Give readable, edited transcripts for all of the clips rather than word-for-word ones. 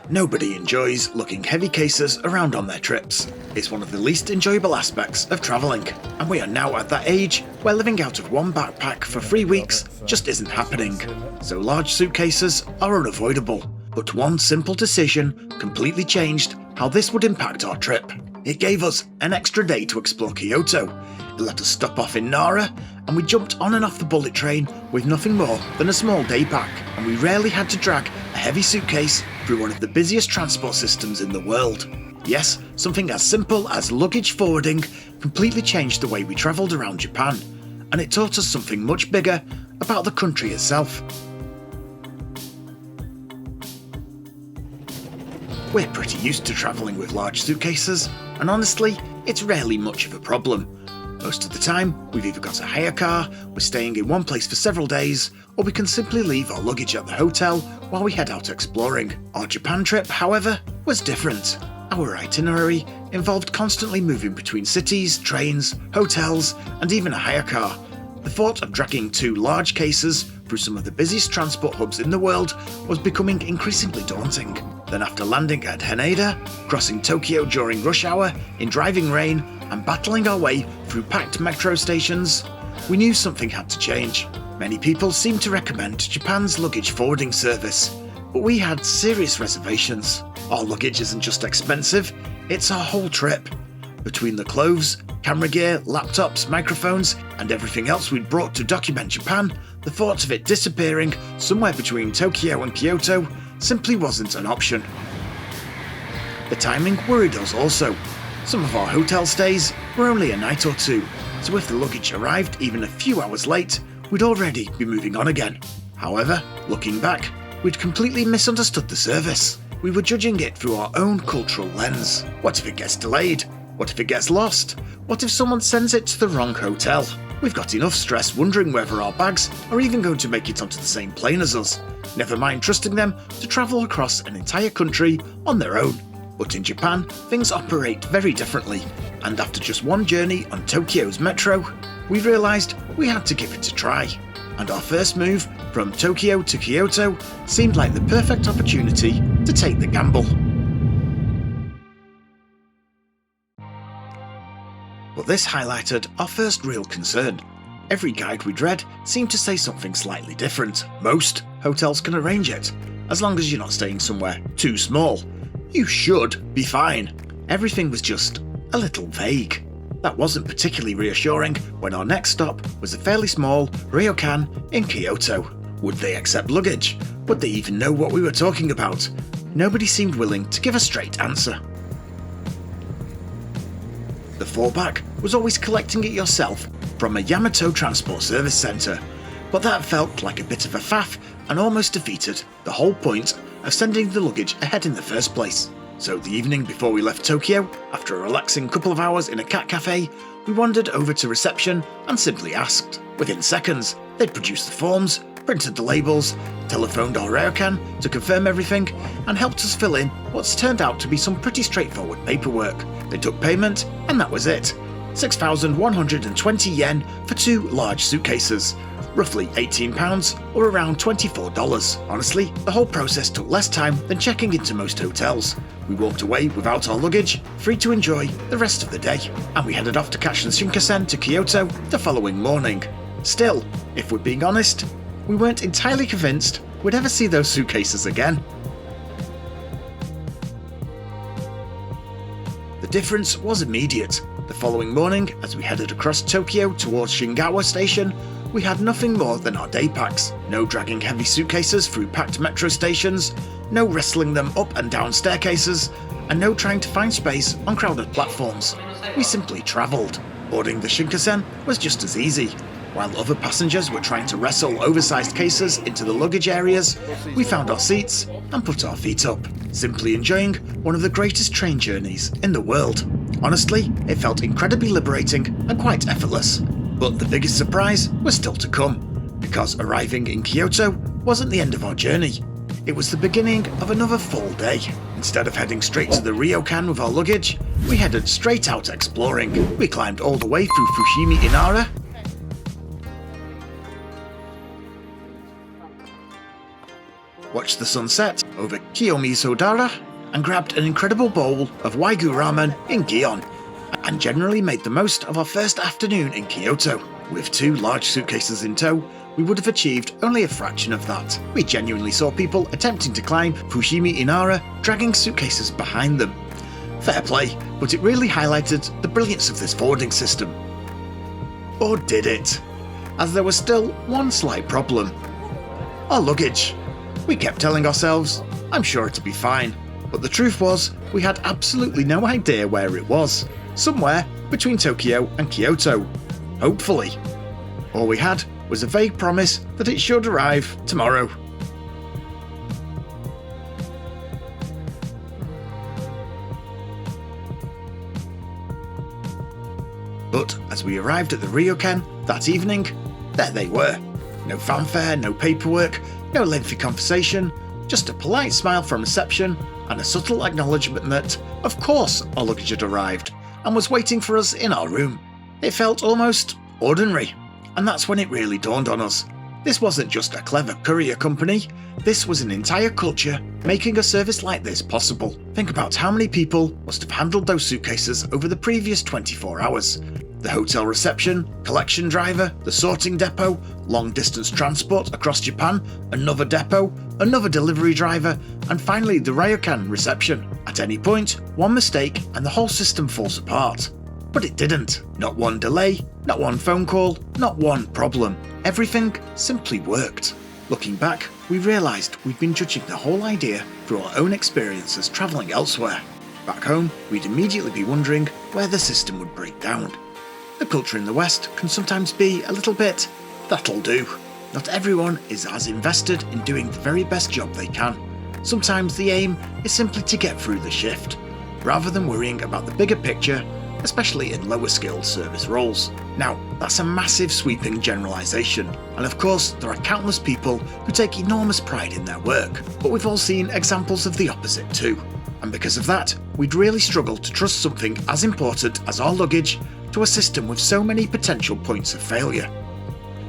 Nobody enjoys lugging heavy cases around on their trips. It's one of the least enjoyable aspects of travelling, and we are now at that age where living out of one backpack for 3 weeks just isn't happening. So large suitcases are unavoidable, but one simple decision completely changed how this would impact our trip. It gave us an extra day to explore Kyoto. It let us stop off in Nara, and we jumped on and off the bullet train with nothing more than a small day pack, and we rarely had to drag a heavy suitcase through one of the busiest transport systems in the world. Yes, something as simple as luggage forwarding completely changed the way we travelled around Japan, and it taught us something much bigger about the country itself. We're pretty used to travelling with large suitcases, and honestly, it's rarely much of a problem. Most of the time, we've either got a hire car, we're staying in one place for several days, or we can simply leave our luggage at the hotel while we head out exploring. Our Japan trip, however, was different. Our itinerary involved constantly moving between cities, trains, hotels, and even a hire car. The thought of dragging 2 large cases through some of the busiest transport hubs in the world was becoming increasingly daunting. Then after landing at Haneda, crossing Tokyo during rush hour, in driving rain, and battling our way through packed metro stations, we knew something had to change. Many people seemed to recommend Japan's luggage forwarding service, but we had serious reservations. Our luggage isn't just expensive, it's our whole trip. Between the clothes, camera gear, laptops, microphones, and everything else we'd brought to document Japan, the thought of it disappearing somewhere between Tokyo and Kyoto simply wasn't an option. The timing worried us also. Some of our hotel stays were only a night or 2, so if the luggage arrived even a few hours late, we'd already be moving on again. However, looking back, we'd completely misunderstood the service. We were judging it through our own cultural lens. What if it gets delayed? What if it gets lost? What if someone sends it to the wrong hotel? We've got enough stress wondering whether our bags are even going to make it onto the same plane as us, never mind trusting them to travel across an entire country on their own. But in Japan, things operate very differently, and after just one journey on Tokyo's metro, we realised we had to give it a try. And our first move from Tokyo to Kyoto seemed like the perfect opportunity to take the gamble. But this highlighted our first real concern. Every guide we'd read seemed to say something slightly different. Most hotels can arrange it, as long as you're not staying somewhere too small. You should be fine. Everything was just a little vague. That wasn't particularly reassuring when our next stop was a fairly small ryokan in Kyoto. Would they accept luggage? Would they even know what we were talking about? Nobody seemed willing to give a straight answer. The fallback was always collecting it yourself from a Yamato Transport Service Centre, but that felt like a bit of a faff and almost defeated the whole point of sending the luggage ahead in the first place. So the evening before we left Tokyo, after a relaxing couple of hours in a cat cafe, we wandered over to reception and simply asked. Within seconds, they'd produced the forms, printed the labels, telephoned our ryokan to confirm everything, and helped us fill in what's turned out to be some pretty straightforward paperwork. They took payment, and that was it. 6,120 yen for 2 large suitcases, roughly £18 or around $24. Honestly, the whole process took less time than checking into most hotels. We walked away without our luggage, free to enjoy the rest of the day, and we headed off to catch the Shinkansen to Kyoto the following morning. Still, if we're being honest, we weren't entirely convinced we'd ever see those suitcases again. The difference was immediate. The following morning, as we headed across Tokyo towards Shingawa Station, we had nothing more than our day packs. No dragging heavy suitcases through packed metro stations, no wrestling them up and down staircases, and no trying to find space on crowded platforms. We simply travelled. Boarding the Shinkansen was just as easy. While other passengers were trying to wrestle oversized cases into the luggage areas, we found our seats and put our feet up, simply enjoying one of the greatest train journeys in the world. Honestly, it felt incredibly liberating and quite effortless. But the biggest surprise was still to come, because arriving in Kyoto wasn't the end of our journey. It was the beginning of another full day. Instead of heading straight to the ryokan with our luggage, we headed straight out exploring. We climbed all the way through Fushimi Inara, watched the sunset over Kiyomizu-dara, and grabbed an incredible bowl of Wagyu ramen in Gion, and generally made the most of our first afternoon in Kyoto. With 2 large suitcases in tow, we would have achieved only a fraction of that. We genuinely saw people attempting to climb Fushimi Nara, dragging suitcases behind them. Fair play, but it really highlighted the brilliance of this forwarding system. Or did it? As there was still one slight problem. Our luggage. We kept telling ourselves, I'm sure it'll be fine, but the truth was, we had absolutely no idea where it was. Somewhere between Tokyo and Kyoto. Hopefully. All we had was a vague promise that it should arrive tomorrow. But as we arrived at the ryokan that evening, there they were. No fanfare, no paperwork, no lengthy conversation, just a polite smile from reception and a subtle acknowledgement that, of course, our luggage had arrived and was waiting for us in our room. It felt almost ordinary, and that's when it really dawned on us. This wasn't just a clever courier company, this was an entire culture making a service like this possible. Think about how many people must have handled those suitcases over the previous 24 hours. The hotel reception, collection driver, the sorting depot, long distance transport across Japan, another depot, another delivery driver, and finally the ryokan reception. At any point, one mistake and the whole system falls apart. But it didn't. Not one delay, not one phone call, not one problem. Everything simply worked. Looking back, we realised we'd been judging the whole idea through our own experiences travelling elsewhere. Back home, we'd immediately be wondering where the system would break down. The culture in the West can sometimes be a little bit, that'll do. Not everyone is as invested in doing the very best job they can. Sometimes the aim is simply to get through the shift, rather than worrying about the bigger picture, especially in lower skilled service roles. Now, that's a massive sweeping generalisation, and of course there are countless people who take enormous pride in their work, but we've all seen examples of the opposite too. And because of that, we'd really struggle to trust something as important as our luggage to a system with so many potential points of failure.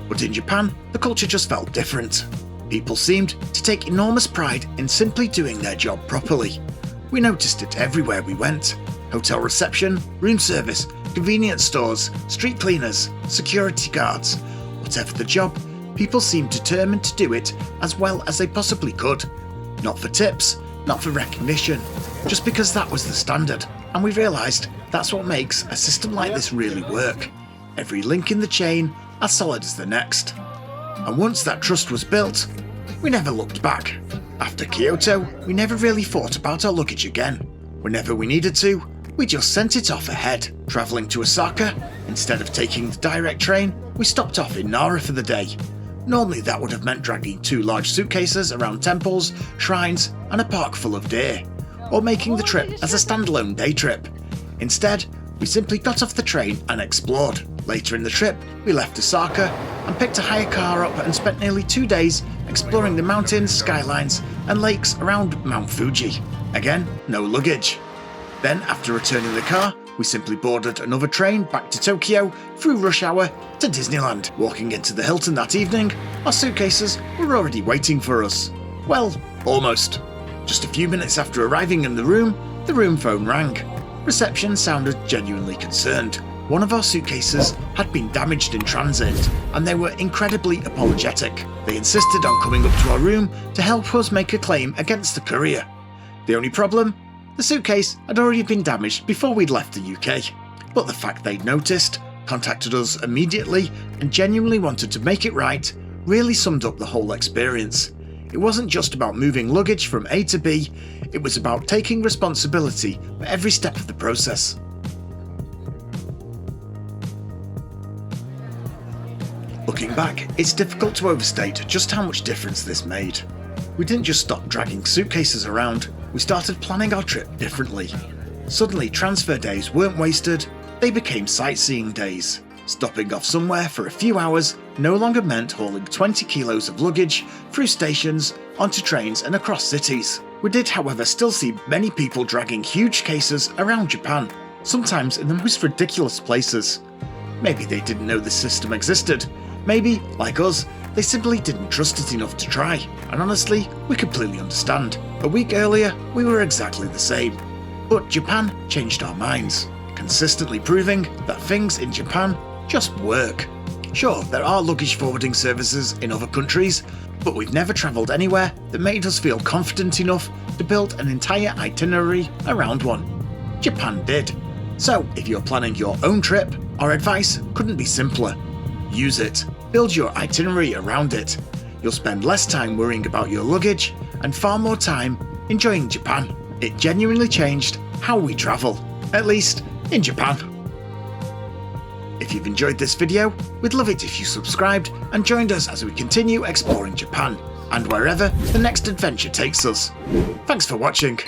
But in Japan, the culture just felt different. People seemed to take enormous pride in simply doing their job properly. We noticed it everywhere we went. Hotel reception, room service, convenience stores, street cleaners, security guards. Whatever the job, people seemed determined to do it as well as they possibly could. Not for tips, not for recognition, just because that was the standard. And we realised that's what makes a system like this really work. Every link in the chain as solid as the next. And once that trust was built, we never looked back. After Kyoto, we never really thought about our luggage again. Whenever we needed to, we just sent it off ahead. Travelling to Osaka, instead of taking the direct train, we stopped off in Nara for the day. Normally that would have meant dragging 2 large suitcases around temples, shrines, and a park full of deer, or making the trip as a standalone day trip. Instead, we simply got off the train and explored. Later in the trip, we left Osaka and picked a hire car up and spent nearly 2 days exploring the mountains, skylines, and lakes around Mount Fuji. Again, no luggage. Then, after returning the car, we simply boarded another train back to Tokyo through rush hour to Disneyland. Walking into the Hilton that evening, our suitcases were already waiting for us. Well, almost. Just a few minutes after arriving in the room phone rang. Reception sounded genuinely concerned. One of our suitcases had been damaged in transit, and they were incredibly apologetic. They insisted on coming up to our room to help us make a claim against the courier. The only problem? The suitcase had already been damaged before we'd left the UK. But the fact they'd noticed, contacted us immediately, and genuinely wanted to make it right really summed up the whole experience. It wasn't just about moving luggage from A to B, it was about taking responsibility for every step of the process. Looking back, it's difficult to overstate just how much difference this made. We didn't just stop dragging suitcases around, we started planning our trip differently. Suddenly, transfer days weren't wasted, they became sightseeing days. Stopping off somewhere for a few hours no longer meant hauling 20 kilos of luggage through stations, onto trains and across cities. We did, however, still see many people dragging huge cases around Japan, sometimes in the most ridiculous places. Maybe they didn't know this system existed. Maybe, like us, They simply didn't trust it enough to try, and honestly, we completely understand. A week earlier, we were exactly the same. But Japan changed our minds, consistently proving that things in Japan just work. Sure, there are luggage forwarding services in other countries, but we've never travelled anywhere that made us feel confident enough to build an entire itinerary around one. Japan did. So, if you're planning your own trip, our advice couldn't be simpler. Use it. Build your itinerary around it. You'll spend less time worrying about your luggage and far more time enjoying Japan. It genuinely changed how we travel, at least in Japan. If you've enjoyed this video, we'd love it if you subscribed and joined us as we continue exploring Japan and wherever the next adventure takes us. Thanks for watching.